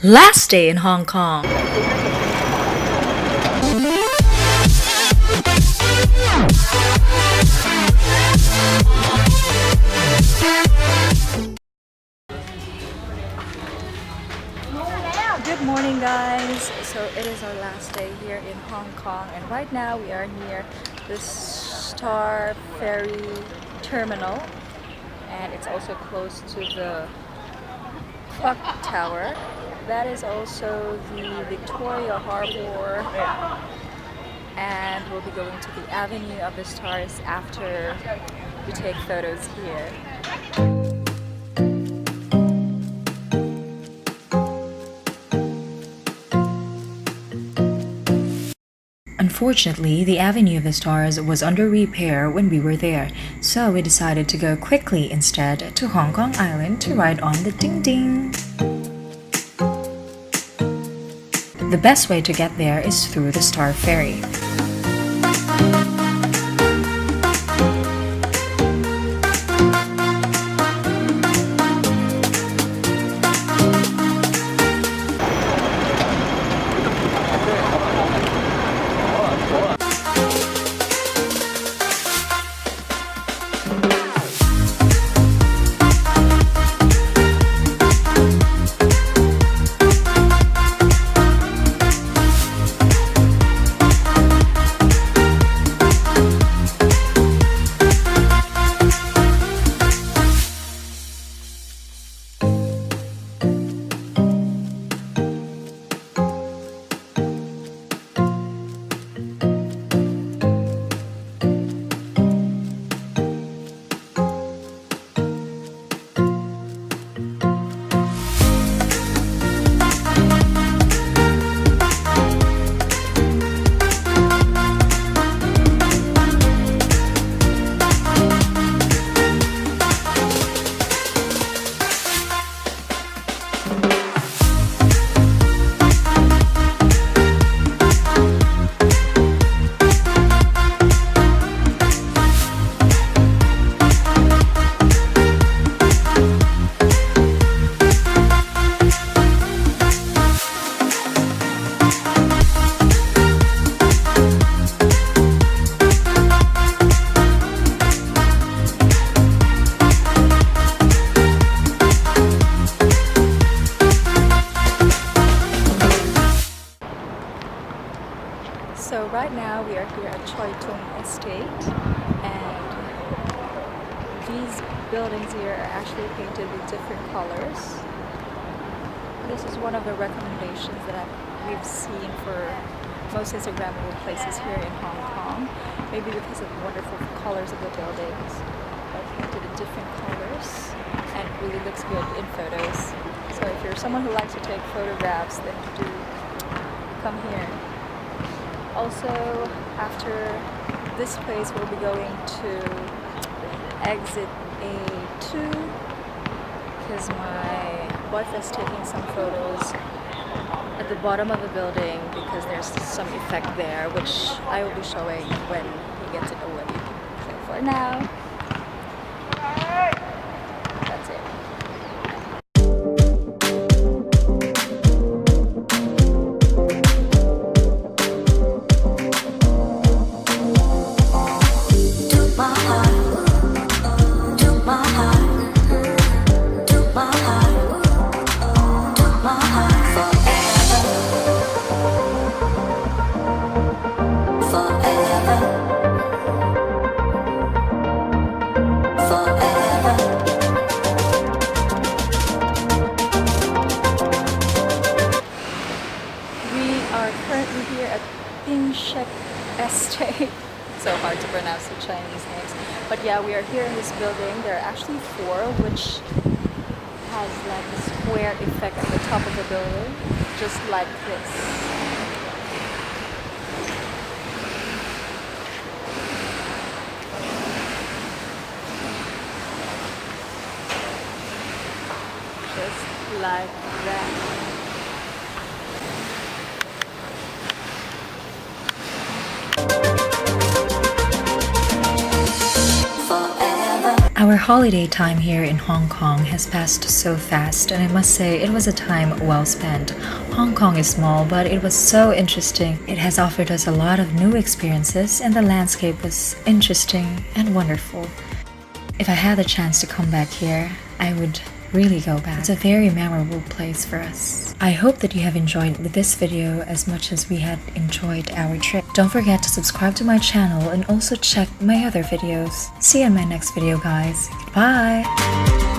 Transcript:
Last day in Hong Kong. Good morning, guys. So it is our last day here in Hong Kong, and right now we are near the Star Ferry Terminal, and it's also close to the Clock Tower. That is also the Victoria Harbour, and we'll be going to the Avenue of the Stars after we take photos here. Unfortunately, the Avenue of the Stars was under repair when we were there, so we decided to go quickly instead to Hong Kong Island to ride on the Ding Ding. The best way to get there is through the Star Ferry. So right now we are here at Choi Tung Estate, and these buildings here are actually painted with different colors. This is one of the recommendations that we've seen for most Instagrammable places here in Hong Kong. Maybe because of the wonderful colors of the buildings. They're painted in different colors and it really looks good in photos. So if you're someone who likes to take photographs, then do come here. Also, after this place, we'll be going to exit A2 because my boyfriend's taking some photos at the bottom of the building because there's some effect there, which I will be showing when he gets it away. So for now, that's it. Currently here at Estate. So hard to pronounce the Chinese names. But yeah, we are here in this building. There are actually four, which has like a square effect at the top of the building, just like this. Just like that. Our holiday time here in Hong Kong has passed so fast, and I must say it was a time well spent. Hong Kong is small, but it was so interesting. It has offered us a lot of new experiences, and the landscape was interesting and wonderful. If I had the chance to come back here, I would really go back. It's a very memorable place for us. I hope that you have enjoyed this video as much as we had enjoyed our trip. Don't forget to subscribe to my channel and also check my other videos. See you in my next video, guys. Goodbye!